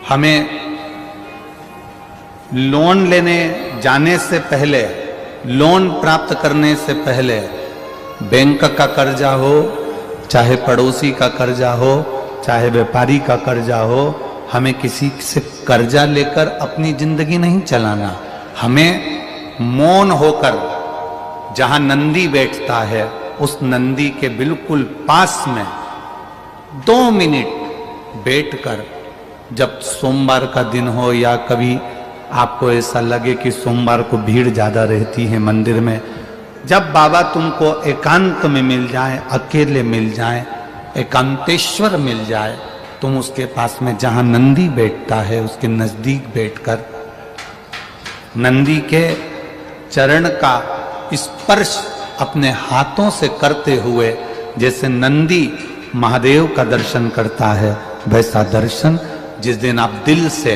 हमें लोन लेने जाने से पहले, लोन प्राप्त करने से पहले बैंक का कर्जा हो, चाहे पड़ोसी का कर्जा हो, चाहे व्यापारी का कर्जा हो, हमें किसी से कर्जा लेकर अपनी जिंदगी नहीं चलाना। हमें मौन होकर जहां नंदी बैठता है उस नंदी के बिल्कुल पास में 2 मिनट बैठकर, जब सोमवार का दिन हो या कभी आपको ऐसा लगे कि सोमवार को भीड़ ज्यादा रहती है मंदिर में, जब बाबा तुमको एकांत में मिल जाए, अकेले मिल जाए, एकांतेश्वर मिल जाए, तुम उसके पास में जहां नंदी बैठता है उसके नजदीक बैठकर नंदी के चरण का स्पर्श अपने हाथों से करते हुए, जैसे नंदी महादेव का दर्शन करता है, वैसा दर्शन जिस दिन आप दिल से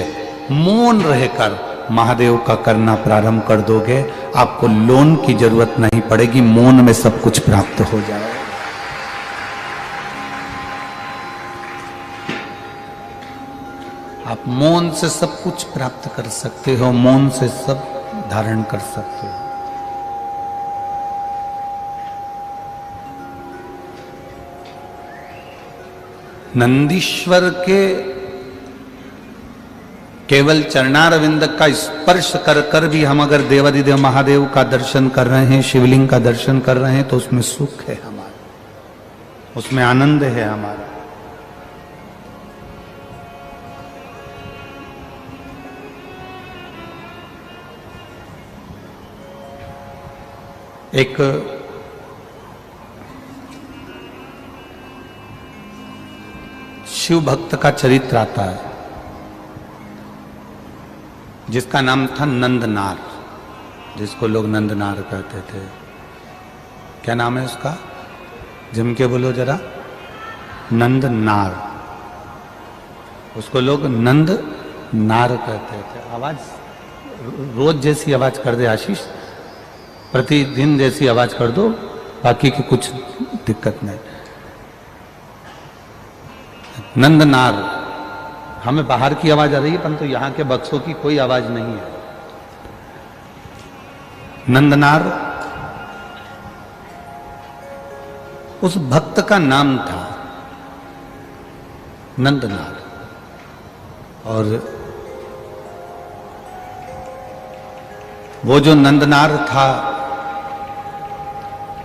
मौन रहकर महादेव का करना प्रारंभ कर दोगे, आपको लोन की जरूरत नहीं पड़ेगी, मौन में सब कुछ प्राप्त हो जाएगा। आप मौन से सब कुछ प्राप्त कर सकते हो, मौन से सब धारण कर सकते हो। नंदीश्वर के केवल चरणारविंद का स्पर्श कर कर भी हम अगर देवाधिदेव महादेव का दर्शन कर रहे हैं, शिवलिंग का दर्शन कर रहे हैं, तो उसमें सुख है हमारा, उसमें आनंद है हमारा। एक शिव भक्त का चरित्र आता है जिसका नाम था नंदनार, जिसको लोग नंदनार कहते थे। क्या नाम है उसका? जम के बोलो जरा। नंदनार। उसको लोग नंदनार कहते थे। आवाज रोज जैसी आवाज कर दे आशीष, प्रतिदिन जैसी आवाज कर दो, बाकी की कुछ दिक्कत नहीं। नंदनार, हमें बाहर की आवाज आ रही है परंतु यहां के बक्सों की कोई आवाज नहीं है। नंदनार उस भक्त का नाम था, नंदनार। और वो जो नंदनार था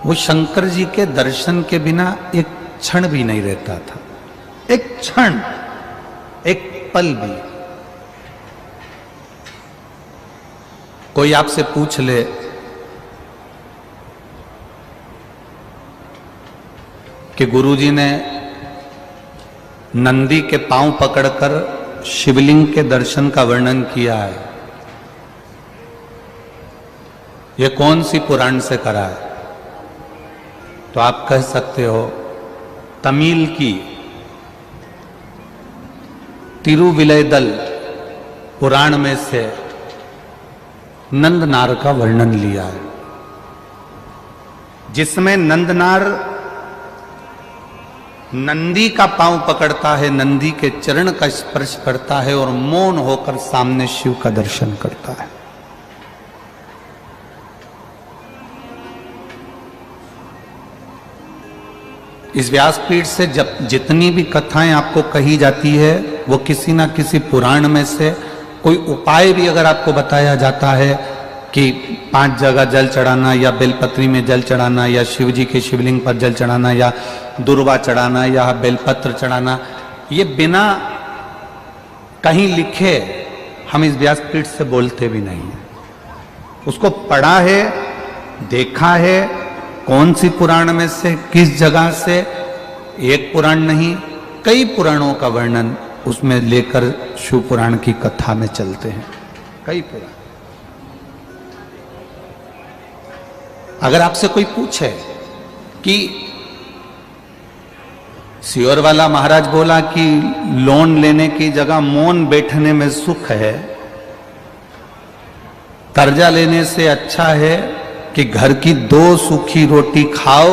वो शंकर जी के दर्शन के बिना एक क्षण भी नहीं रहता था, एक क्षण, एक पल भी। कोई आपसे पूछ ले कि गुरुजी ने नंदी के पांव पकड़कर शिवलिंग के दर्शन का वर्णन किया है, ये कौन सी पुराण से करा है? तो आप कह सकते हो तमिल की तिरुविलयदल पुराण में से नंदनार का वर्णन लिया है, जिसमें नंदनार नंदी का पांव पकड़ता है, नंदी के चरण का स्पर्श करता है और मौन होकर सामने शिव का दर्शन करता है। इस व्यासपीठ से जब जितनी भी कथाएं आपको कही जाती है वो किसी ना किसी पुराण में से कोई उपाय भी अगर आपको बताया जाता है कि 5 जगह जल चढ़ाना या बेलपत्री में जल चढ़ाना या शिव जी के शिवलिंग पर जल चढ़ाना या दुर्वा चढ़ाना या बेलपत्र चढ़ाना, ये बिना कहीं लिखे हम इस व्यासपीठ से बोलते भी नहीं है। उसको पढ़ा है, देखा है, कौन सी पुराण में से, किस जगह से, एक पुराण नहीं कई पुराणों का वर्णन उसमें लेकर शिव पुराण की कथा में चलते हैं, कई पुराण। अगर आपसे कोई पूछे कि सियोर वाला महाराज बोला कि लोन लेने की जगह मौन बैठने में सुख है, कर्जा लेने से अच्छा है कि घर की 2 सूखी रोटी खाओ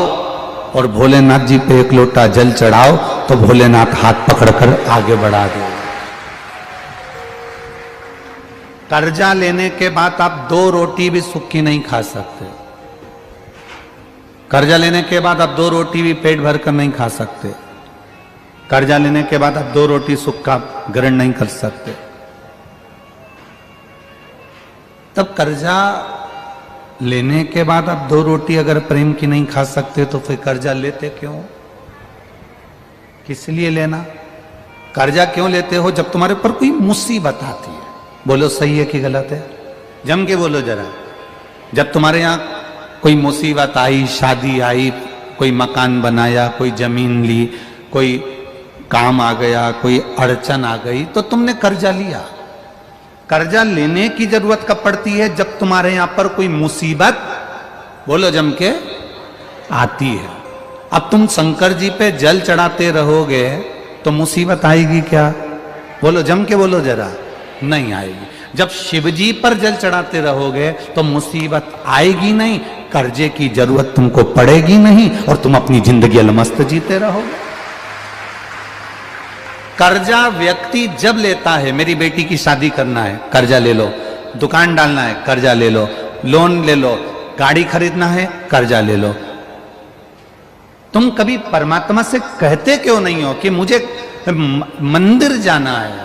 और भोलेनाथ जी पे 1 लोटा जल चढ़ाओ, तो भोलेनाथ हाथ पकड़कर आगे बढ़ा दे। कर्जा लेने के बाद आप 2 रोटी भी सुख की नहीं खा सकते। कर्जा लेने के बाद आप 2 रोटी भी पेट भर कर नहीं खा सकते। कर्जा लेने के बाद आप 2 रोटी सुख का ग्रहण नहीं कर सकते। तब कर्जा लेने के बाद आप 2 रोटी अगर प्रेम की नहीं खा सकते तो फिर कर्जा लेते क्यों? किस लिए लेना? कर्जा क्यों लेते हो? जब तुम्हारे ऊपर कोई मुसीबत आती है। बोलो सही है कि गलत है? जम के बोलो जरा। जब तुम्हारे यहां कोई मुसीबत आई, शादी आई, कोई मकान बनाया, कोई जमीन ली, कोई काम आ गया, कोई अड़चन आ गई, तो तुमने कर्जा लिया। कर्जा लेने की जरूरत कब पड़ती है? जब तुम्हारे यहां पर कोई मुसीबत, बोलो जम के, आती है। अब तुम शंकर जी पे जल चढ़ाते रहोगे तो मुसीबत आएगी क्या? बोलो जम के बोलो जरा। नहीं आएगी। जब शिव जी पर जल चढ़ाते रहोगे तो मुसीबत आएगी नहीं, कर्जे की जरूरत तुमको पड़ेगी नहीं और तुम अपनी जिंदगी अलमस्त जीते रहोगे। कर्जा व्यक्ति जब लेता है, मेरी बेटी की शादी करना है, कर्जा ले लो, दुकान डालना है, कर्जा ले लो, लोन ले लो, गाड़ी खरीदना है, कर्जा ले लो। तुम कभी परमात्मा से कहते क्यों नहीं हो कि मुझे मंदिर जाना है?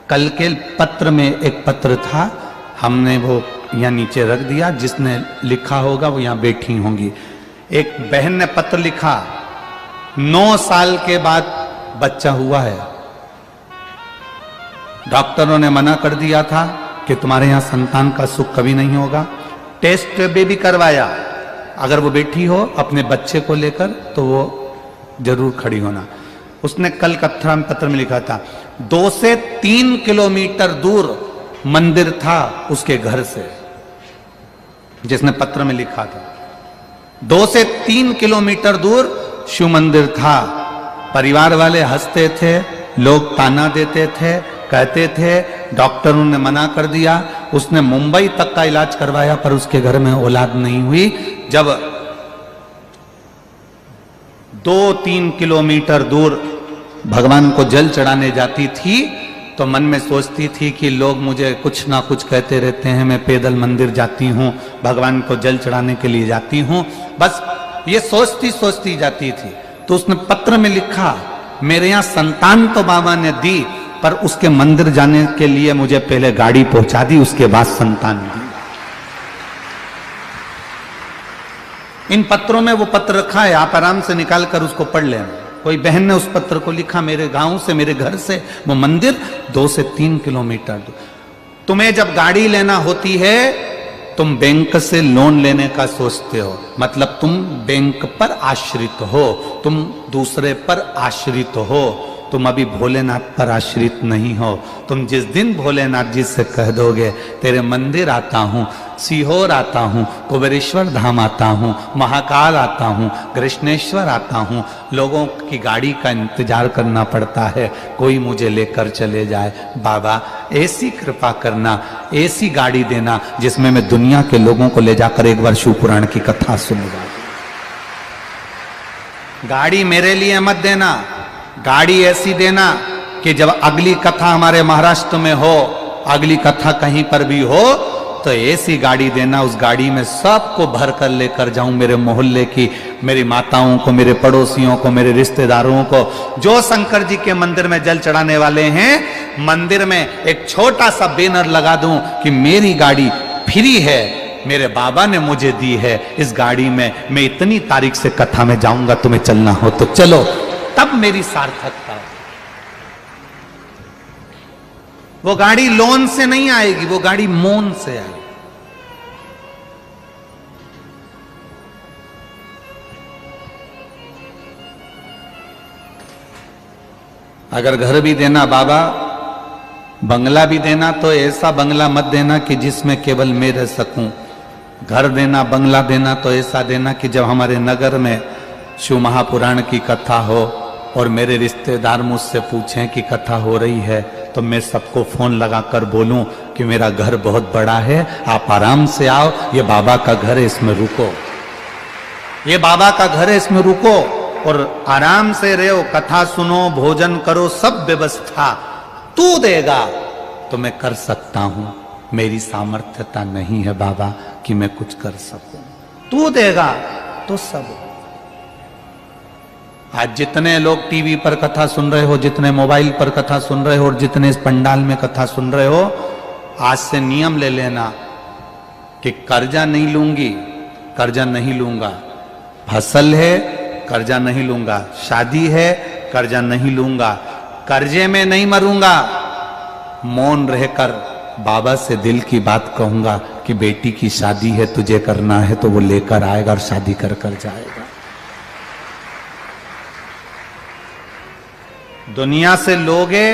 कल के पत्र में एक पत्र था, हमने वो यहाँ नीचे रख दिया, जिसने लिखा होगा वो यहाँ बैठी होंगी। एक बहन ने पत्र लिखा, 9 साल के बाद बच्चा हुआ है, डॉक्टरों ने मना कर दिया था कि तुम्हारे यहां संतान का सुख कभी नहीं होगा। टेस्ट बेबी करवाया, अगर वो बेटी हो अपने बच्चे को लेकर तो वो जरूर खड़ी होना। उसने कल कथा में पत्र में लिखा था, 2 से 3 किलोमीटर दूर मंदिर था उसके घर से, जिसने पत्र में लिखा था 2 से 3 किलोमीटर दूर शिव मंदिर था। परिवार वाले हंसते थे, लोग ताना देते थे, कहते थे डॉक्टरों ने मना कर दिया। उसने मुंबई तक का इलाज करवाया पर उसके घर में औलाद नहीं हुई। जब 2-3 किलोमीटर दूर भगवान को जल चढ़ाने जाती थी तो मन में सोचती थी कि लोग मुझे कुछ ना कुछ कहते रहते हैं, मैं पैदल मंदिर जाती हूँ, भगवान को जल चढ़ाने के लिए जाती हूँ, बस ये सोचती जाती थी। तो उसने पत्र में लिखा, मेरे यहां संतान तो बाबा ने दी पर उसके मंदिर जाने के लिए मुझे पहले गाड़ी पहुंचा दी, उसके बाद संतान दी। इन पत्रों में वो पत्र रखा है, आप आराम से निकाल कर उसको पढ़ लेना। कोई बहन ने उस पत्र को लिखा, मेरे गांव से, मेरे घर से वो मंदिर 2 से 3 किलोमीटर दूर। तुम्हें जब गाड़ी लेना होती है तुम बैंक से लोन लेने का सोचते हो, मतलब तुम बैंक पर आश्रित हो, तुम दूसरे पर आश्रित हो, तुम अभी भोलेनाथ पर आश्रित नहीं हो। तुम जिस दिन भोलेनाथ जी से कह दोगे तेरे मंदिर आता हूँ, सीहोर आता हूँ, कुबेरेश्वर धाम आता हूँ, महाकाल आता हूँ, कृष्णेश्वर आता हूँ, लोगों की गाड़ी का इंतजार करना पड़ता है, कोई मुझे लेकर चले जाए। बाबा ऐसी कृपा करना, ऐसी गाड़ी देना जिसमें मैं दुनिया के लोगों को ले जाकर एक बार शिव पुराण की कथा सुनूंगा। गाड़ी मेरे लिए मत देना, गाड़ी ऐसी देना कि जब अगली कथा हमारे महाराष्ट्र में हो, अगली कथा कहीं पर भी हो तो ऐसी गाड़ी देना, उस गाड़ी में सबको भर कर लेकर जाऊं, मेरे मोहल्ले की, मेरी माताओं को, मेरे पड़ोसियों को, मेरे रिश्तेदारों को, जो शंकर जी के मंदिर में जल चढ़ाने वाले हैं, मंदिर में एक छोटा सा बैनर लगा दूं कि मेरी गाड़ी फ्री है, मेरे बाबा ने मुझे दी है, इस गाड़ी में मैं इतनी तारीख से कथा में जाऊंगा, तुम्हें चलना हो तो चलो, तब मेरी सार्थकता। वो गाड़ी लोन से नहीं आएगी, वो गाड़ी मौन से आएगी। अगर घर भी देना बाबा, बंगला भी देना, तो ऐसा बंगला मत देना कि जिसमें केवल मैं रह सकूं। घर देना, बंगला देना तो ऐसा देना कि जब हमारे नगर में शिव महापुराण की कथा हो और मेरे रिश्तेदार मुझसे पूछें कि कथा हो रही है तो मैं सबको फोन लगाकर बोलूं कि मेरा घर बहुत बड़ा है, आप आराम से आओ, ये बाबा का घर है, इसमें रुको, ये बाबा का घर है, इसमें रुको और आराम से रहो, कथा सुनो, भोजन करो, सब व्यवस्था तू देगा। तो मैं कर सकता हूं, मेरी सामर्थ्यता नहीं है बाबा कि मैं कुछ कर सकूं। तू देगा तो सब। आज जितने लोग टीवी पर कथा सुन रहे हो, जितने मोबाइल पर कथा सुन रहे हो और जितने इस पंडाल में कथा सुन रहे हो, आज से नियम ले लेना कि कर्जा नहीं लूंगी, कर्जा नहीं लूंगा। फसल है, कर्जा नहीं लूंगा। शादी है, कर्जा नहीं लूंगा। कर्जे में नहीं मरूंगा। मौन रहकर बाबा से दिल की बात कहूंगा कि बेटी की शादी है, तुझे करना है तो वो लेकर आएगा और शादी कर कर जाएगा। दुनिया से लोगे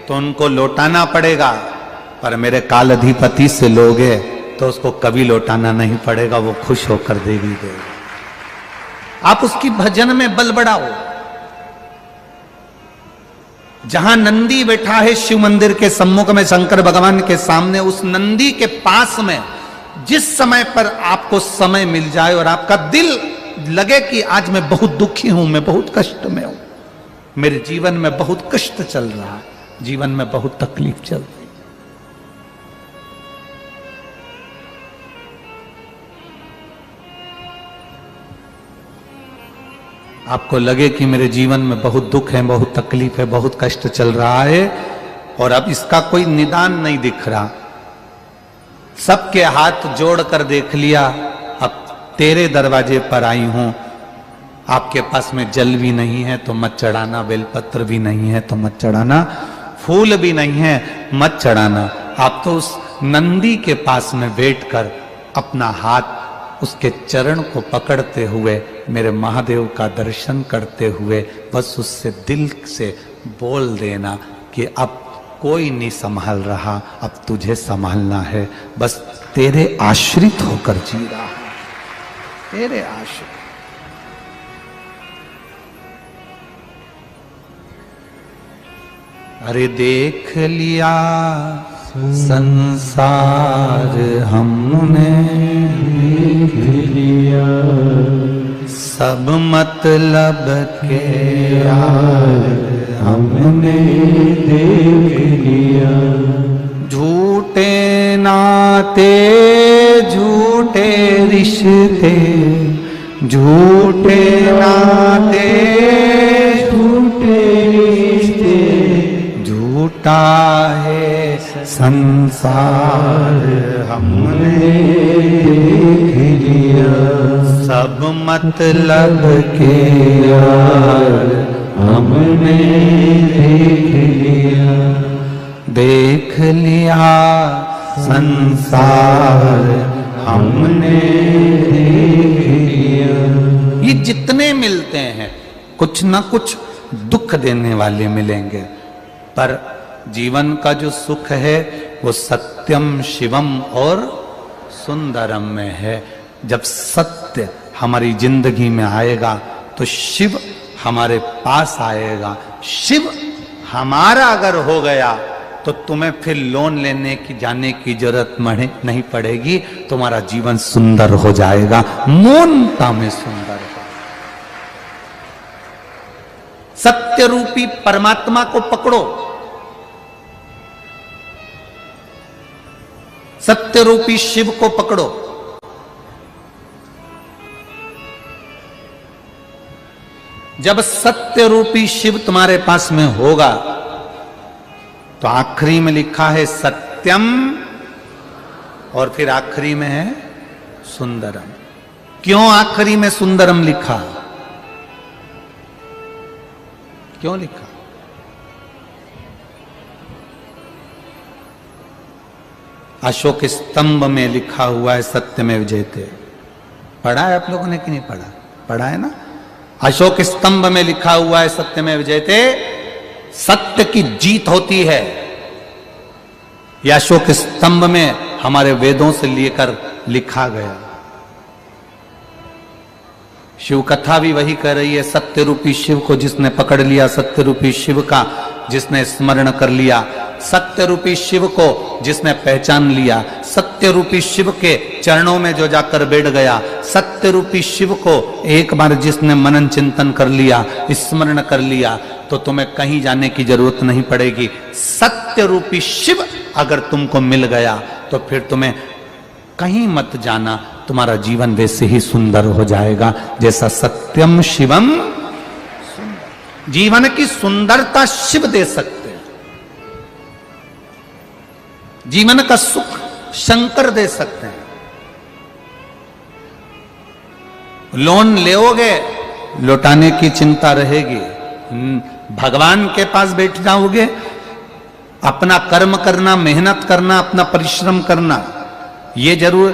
तो उनको लौटाना पड़ेगा, पर मेरे काल अधिपति से लोगे तो उसको कभी लौटाना नहीं पड़ेगा, वो खुश होकर देवी देगा। आप उसकी भजन में बल बढ़ाओ। जहां नंदी बैठा है शिव मंदिर के सम्मुख में, शंकर भगवान के सामने, उस नंदी के पास में जिस समय पर आपको समय मिल जाए और आपका दिल लगे कि आज मैं बहुत दुखी हूं, मैं बहुत कष्ट में हूं, मेरे जीवन में बहुत कष्ट चल रहा है, जीवन में बहुत तकलीफ चल रही, आपको लगे कि मेरे जीवन में बहुत दुख है, बहुत तकलीफ है, बहुत कष्ट चल रहा है और अब इसका कोई निदान नहीं दिख रहा, सबके हाथ जोड़कर देख लिया, अब तेरे दरवाजे पर आई हूं, आपके पास में जल भी नहीं है तो मत चढ़ाना, बेलपत्र भी नहीं है तो मत चढ़ाना, फूल भी नहीं है मत चढ़ाना। आप तो उस नंदी के पास में बैठकर अपना हाथ उसके चरण को पकड़ते हुए, मेरे महादेव का दर्शन करते हुए बस उससे दिल से बोल देना कि अब कोई नहीं संभाल रहा, अब तुझे संभालना है, बस तेरे आश्रित होकर जी रहा है, तेरे आश्रित। अरे देख लिया संसार हमने, देख लिया सब मतलब के यार हमने, देख लिया झूठे नाते, झूठे रिश्ते, झूठे नाते, झूठे रिश्ते, झूठा है संसार हमने देख लिया, सब मतलब के यार हमने देख लिया, देख लिया संसार हमने देख लिया। ये जितने मिलते हैं कुछ ना कुछ दुख देने वाले मिलेंगे, पर जीवन का जो सुख है वो सत्यम शिवम और सुंदरम में है। जब सत्य हमारी जिंदगी में आएगा तो शिव हमारे पास आएगा। शिव हमारा अगर हो गया तो तुम्हें फिर लोन लेने की जाने की जरूरत नहीं पड़ेगी, तुम्हारा जीवन सुंदर हो जाएगा, मौनता में सुंदर हो। सत्य रूपी परमात्मा को पकड़ो, सत्य रूपी शिव को पकड़ो। जब सत्य रूपी शिव तुम्हारे पास में होगा तो आखिरी में लिखा है सत्यम और फिर आखिरी में है सुंदरम। क्यों आखिरी में सुंदरम लिखा? क्यों लिखा? अशोक स्तंभ में लिखा हुआ है सत्यमेव जयते। पढ़ा है आप लोगों ने कि नहीं पढ़ा? पढ़ा है ना? अशोक स्तंभ में लिखा हुआ है सत्यमेव जयते, सत्य की जीत होती है। यह अशोक स्तंभ में हमारे वेदों से लेकर लिखा गया। शिव कथा भी वही कह रही है, सत्य रूपी शिव को जिसने पकड़ लिया, सत्य रूपी शिव का जिसने स्मरण कर लिया, सत्य रूपी शिव को जिसने पहचान लिया, सत्य रूपी शिव के चरणों में जो जाकर बैठ गया, सत्य रूपी शिव को एक बार जिसने मनन चिंतन कर लिया, स्मरण कर लिया, तो तुम्हें कहीं जाने की जरूरत नहीं पड़ेगी। सत्य रूपी शिव अगर तुमको मिल गया तो फिर तुम्हें कहीं मत जाना, तुम्हारा जीवन वैसे ही सुंदर हो जाएगा जैसा सत्यम शिवम। जीवन की सुंदरता शिव दे सकते हैं, जीवन का सुख शंकर दे सकते हैं। लोन लेओगे, लौटाने की चिंता रहेगी। भगवान के पास बैठ जाओगे, अपना कर्म करना, मेहनत करना, अपना परिश्रम करना, ये जरूर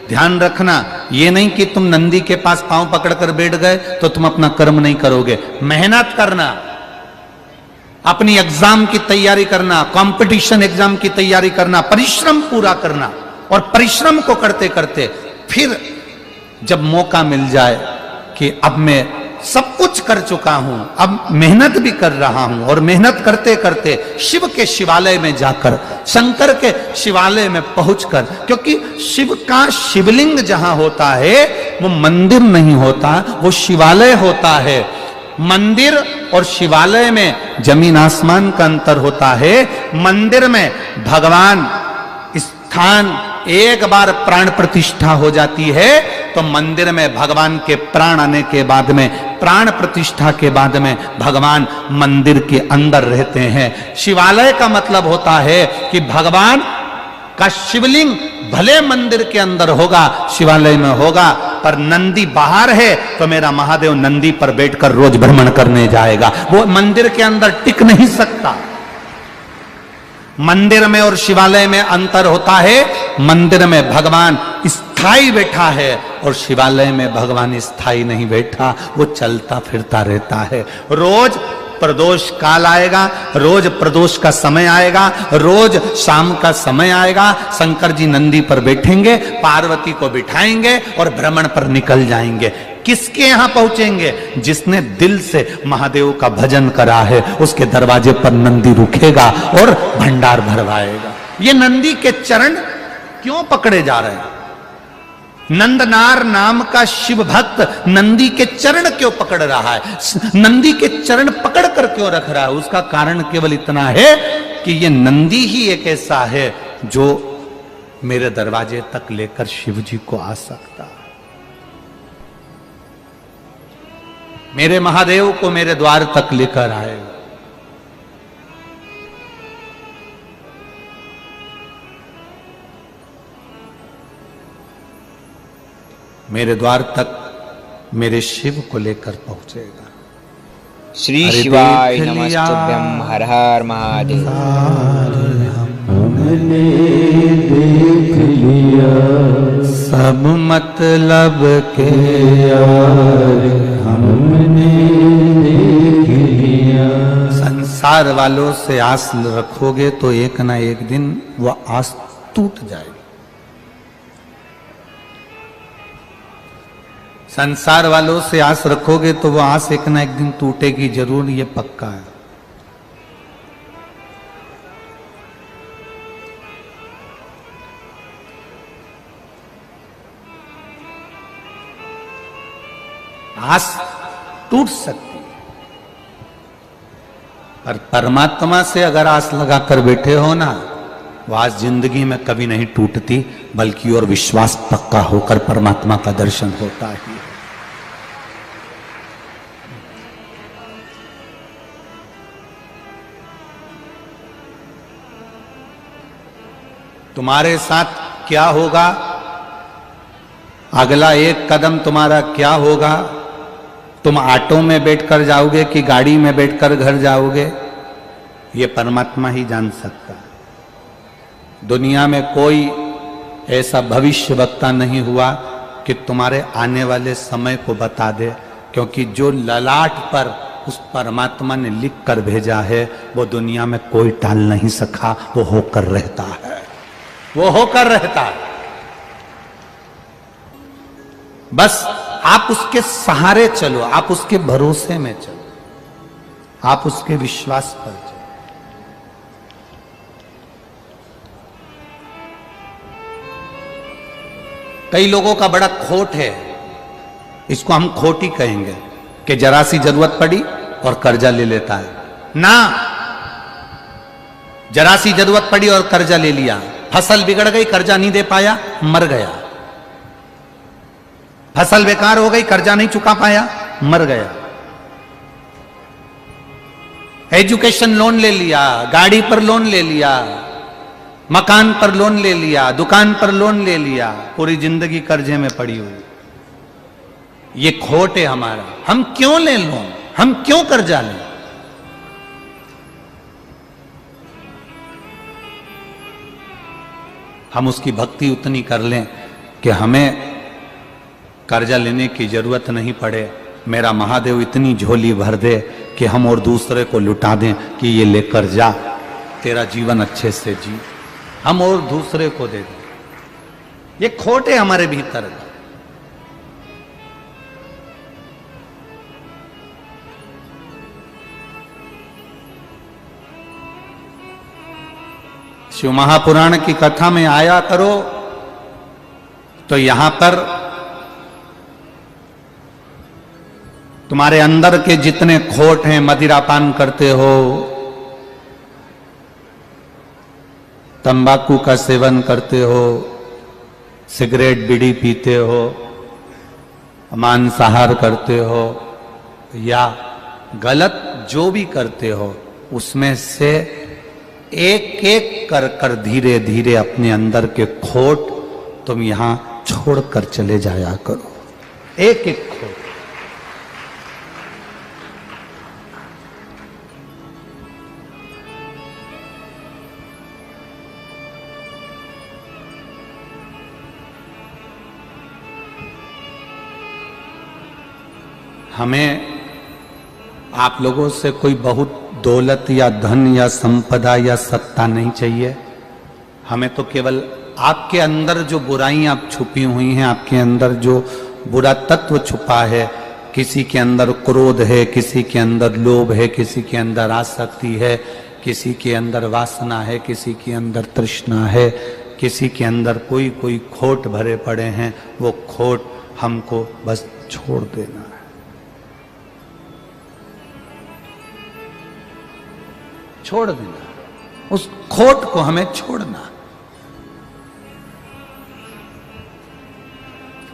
ध्यान रखना। ये नहीं कि तुम नंदी के पास पांव पकड़कर बैठ गए तो तुम अपना कर्म नहीं करोगे। मेहनत करना, अपनी एग्जाम की तैयारी करना, कंपटीशन एग्जाम की तैयारी करना, परिश्रम पूरा करना। और परिश्रम को करते करते फिर जब मौका मिल जाए कि अब मैं सब कुछ कर चुका हूं, अब मेहनत भी कर रहा हूं, और मेहनत करते करते शिव के शिवालय में जाकर, शंकर के शिवालय में पहुंचकर, क्योंकि शिव का शिवलिंग जहां होता है वो मंदिर नहीं होता, वो शिवालय होता है। मंदिर और शिवालय में जमीन आसमान का अंतर होता है। मंदिर में भगवान स्थान एक बार प्राण प्रतिष्ठा हो जाती है तो मंदिर में भगवान के प्राण आने के बाद में, प्राण प्रतिष्ठा के बाद में भगवान मंदिर के अंदर रहते हैं। शिवालय का मतलब होता है कि भगवान का शिवलिंग भले मंदिर के अंदर होगा, शिवालय में होगा, पर नंदी बाहर है तो मेरा महादेव नंदी पर बैठकर रोज भ्रमण करने जाएगा, वो मंदिर के अंदर टिक नहीं सकता। मंदिर में और शिवालय में अंतर होता है। मंदिर में भगवान स्थायी बैठा है और शिवालय में भगवान स्थायी नहीं बैठा, वो चलता फिरता रहता है। रोज प्रदोष काल आएगा, रोज प्रदोष का समय आएगा, रोज शाम का समय आएगा, शंकर जी नंदी पर बैठेंगे, पार्वती को बिठाएंगे और भ्रमण पर निकल जाएंगे। किसके यहां पहुंचेंगे? जिसने दिल से महादेव का भजन करा है, उसके दरवाजे पर नंदी रुकेगा और भंडार भरवाएगा। ये नंदी के चरण क्यों पकड़े जा रहे हैं? नंदनार नाम का शिव भक्त नंदी के चरण क्यों पकड़ रहा है? नंदी के चरण पकड़ कर क्यों रख रहा है? उसका कारण केवल इतना है कि ये नंदी ही एक ऐसा है जो मेरे दरवाजे तक लेकर शिव जी को आ सकता है। मेरे महादेव को मेरे द्वार तक लेकर आएगा। मेरे द्वार तक मेरे शिव को लेकर पहुंचेगा। श्री शिवाय नमस्तुभ्यं। हर हर महादेव। हमने देख लिया सब मतलब के यार, हमने देख लिया। संसार वालों से आस रखोगे तो एक ना एक दिन वो आस टूट जाएगी। संसार वालों से आस रखोगे तो वो आस एक ना एक दिन टूटेगी जरूर, ये पक्का है। आस टूट सकती है, पर परमात्मा से अगर आस लगाकर बैठे हो ना, वो आस जिंदगी में कभी नहीं टूटती, बल्कि और विश्वास पक्का होकर परमात्मा का दर्शन होता है। तुम्हारे साथ क्या होगा, अगला एक कदम तुम्हारा क्या होगा, तुम ऑटो में बैठकर जाओगे कि गाड़ी में बैठकर घर जाओगे, ये परमात्मा ही जान सकता है। दुनिया में कोई ऐसा भविष्य वक्ता नहीं हुआ कि तुम्हारे आने वाले समय को बता दे, क्योंकि जो ललाट पर उस परमात्मा ने लिख कर भेजा है वो दुनिया में कोई टाल नहीं सका, वो होकर रहता है, वो होकर रहता है। बस आप उसके सहारे चलो, आप उसके भरोसे में चलो, आप उसके विश्वास पर चलो। कई लोगों का बड़ा खोट है, इसको हम खोट ही कहेंगे, कि जरा सी जरूरत पड़ी और कर्जा ले लेता है। ना, जरा सी जरूरत पड़ी और कर्जा ले लिया, फसल बिगड़ गई, कर्जा नहीं दे पाया, मर गया। फसल बेकार हो गई, कर्जा नहीं चुका पाया, मर गया। एजुकेशन लोन ले लिया, गाड़ी पर लोन ले लिया, मकान पर लोन ले लिया, दुकान पर लोन ले लिया, पूरी जिंदगी कर्जे में पड़ी हुई। ये खोट है हमारा। हम क्यों लें लोन, हम क्यों कर्जा लें? हम उसकी भक्ति उतनी कर लें कि हमें कर्जा लेने की जरूरत नहीं पड़े। मेरा महादेव इतनी झोली भर दे कि हम और दूसरे को लुटा दें कि ये लेकर जा, तेरा जीवन अच्छे से जी, हम और दूसरे को दे दें। ये खोट है हमारे भीतर। शिव महापुराण की कथा में आया करो तो यहां पर तुम्हारे अंदर के जितने खोट हैं, मदिरापान करते हो, तंबाकू का सेवन करते हो, सिगरेट बीड़ी पीते हो, मांसाहार करते हो या गलत जो भी करते हो, उसमें से एक एक कर कर धीरे धीरे अपने अंदर के खोट तुम यहां छोड़कर चले जाया करो। एक एक खोट। हमें आप लोगों से कोई बहुत दौलत या धन या संपदा या सत्ता नहीं चाहिए। हमें तो केवल आपके अंदर जो बुराइयां छुपी हुई हैं, आपके अंदर जो बुरा तत्व छुपा है, किसी के अंदर क्रोध है, किसी के अंदर लोभ है, किसी के अंदर आसक्ति है, किसी के अंदर वासना है, किसी के अंदर तृष्णा है, किसी के अंदर कोई कोई खोट भरे पड़े हैं, वो खोट हमको बस छोड़ देना है। छोड़ देना, उस खोट को हमें छोड़ना।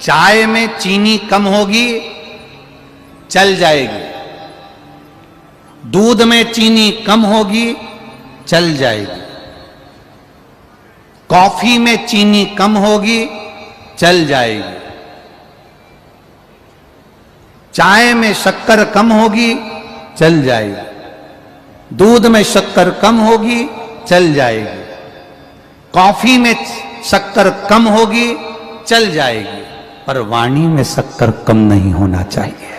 चाय में चीनी कम होगी, चल जाएगी। दूध में चीनी कम होगी, चल जाएगी। कॉफी में चीनी कम होगी, चल जाएगी। चाय में शक्कर कम होगी, चल जाएगी। दूध में शक्कर कम होगी, चल जाएगी। कॉफी में शक्कर कम होगी, चल जाएगी। पर वाणी में शक्कर कम नहीं होना चाहिए।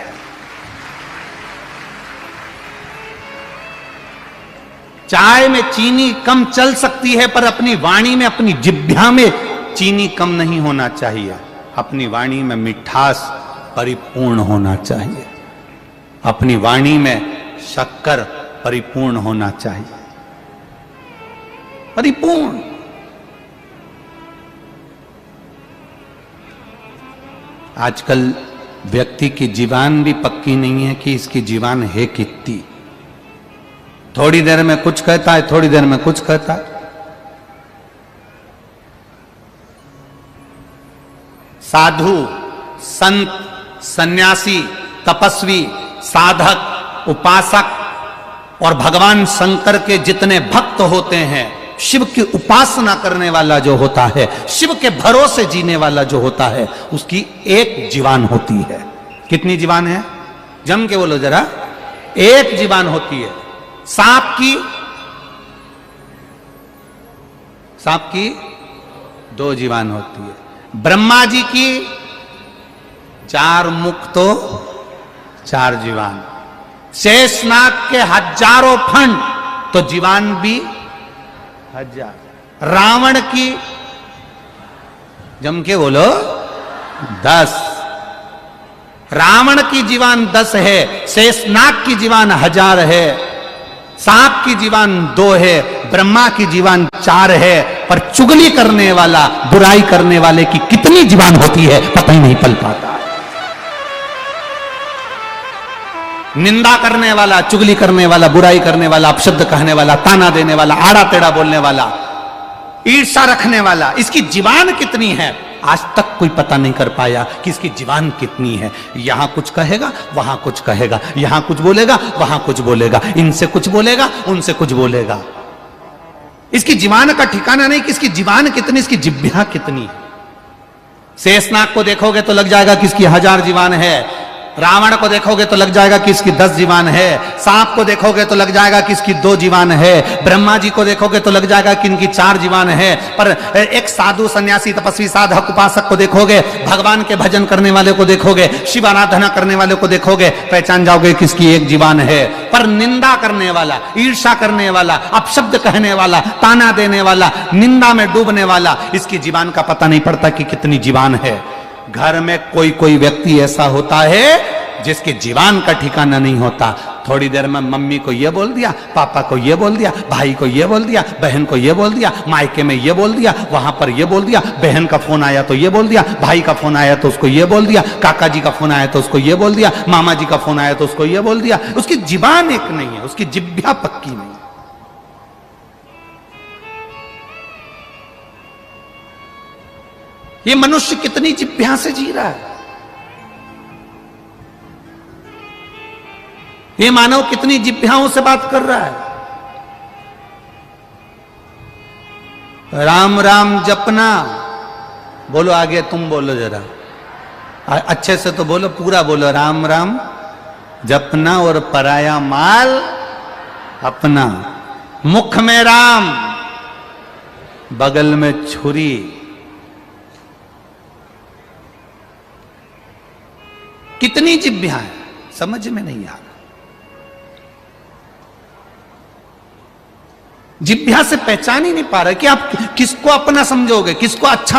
चाय में चीनी कम चल सकती है, पर अपनी वाणी में, अपनी जिह्वा में चीनी कम नहीं होना चाहिए। अपनी वाणी में मिठास परिपूर्ण होना चाहिए। अपनी वाणी में शक्कर परिपूर्ण होना चाहिए। परिपूर्ण। आजकल व्यक्ति की जीवान भी पक्की नहीं है कि इसकी जीवान है कितनी। थोड़ी देर में कुछ कहता है, थोड़ी देर में कुछ कहता है। साधु, संत, सन्यासी, तपस्वी, साधक, उपासक और भगवान शंकर के जितने भक्त होते हैं, शिव की उपासना करने वाला जो होता है, शिव के भरोसे जीने वाला जो होता है, उसकी एक जीवान होती है। कितनी जीवान है? जम के बोलो जरा। एक जीवान होती है। सांप की 2 जीवान होती है। ब्रह्मा जी की 4 मुख तो 4 जीवान। शेषनाग के हजारों फंड तो जीवान भी 1000। रावण की जम के बोलो 10। रावण की जीवान 10 है, शेषनाग की जीवान 1000 है, सांप की जीवान 2 है, ब्रह्मा की जीवान 4 है। पर चुगली करने वाला, बुराई करने वाले की कितनी जीवान होती है पता ही नहीं पल पाता। निंदा करने वाला, चुगली करने वाला, बुराई करने वाला, अपशब्द कहने वाला, ताना देने वाला, आड़ा टेढ़ा बोलने वाला, ईर्ष्या रखने वाला, इसकी जीवान कितनी है आज तक कोई पता नहीं कर पाया कि इसकी जीवान कितनी है। यहां कुछ कहेगा, वहां कुछ कहेगा, यहां कुछ बोलेगा, वहां कुछ बोलेगा, इनसे कुछ बोलेगा, उनसे कुछ बोलेगा। इसकी जीवान का ठिकाना नहीं कि इसकी जीवान कितनी, इसकी जिह्वा कितनी है। शेषनाग को देखोगे तो लग जाएगा कि इसकी 1000 जीवान है, रावण को देखोगे तो लग जाएगा कि इसकी 10 जीवान है, सांप को देखोगे तो लग जाएगा कि इसकी 2 जीवान है, ब्रह्मा जी को देखोगे तो लग जाएगा कि इनकी 4 जीवान है। पर एक साधु सन्यासी तपस्वी साधक उपासक को देखोगे, भगवान के भजन करने वाले को देखोगे, शिव आराधना करने वाले को देखोगे, पहचान जाओगे कि इसकी 1 जीवान है। पर निंदा करने वाला, ईर्ष्या करने वाला, अपशब्द कहने वाला, ताना देने वाला, निंदा में डूबने वाला, इसकी जीवान का पता नहीं पड़ता कि कितनी जीवान है। घर में कोई कोई व्यक्ति ऐसा होता है जिसकी जीवान का ठिकाना नहीं होता। थोड़ी देर में मम्मी को ये बोल दिया, पापा को ये बोल दिया, भाई को ये बोल दिया, बहन को ये बोल दिया, मायके में ये बोल दिया, वहां पर ये बोल दिया, बहन का फोन आया तो ये बोल दिया, भाई का फोन आया तो उसको ये बोल दिया, काका जी का फोन आया तो उसको ये बोल दिया, मामा जी का फोन आया तो उसको ये बोल दिया। उसकी जीवान एक नहीं है, उसकी जिह्वा पक्की नहीं। ये मनुष्य कितनी जिह्वा से जी रहा है, ये मानव कितनी जिह्वाओं से बात कर रहा है। राम राम जपना, बोलो आगे तुम बोलो जरा अच्छे से तो बोलो, पूरा बोलो, राम राम जपना और पराया माल अपना। मुख में राम, बगल में छुरी, कितनी जिह्वा है समझ में नहीं आ रहा। जिह्वा से पहचान ही नहीं पा रहे कि आप किसको अपना समझोगे, किसको अच्छा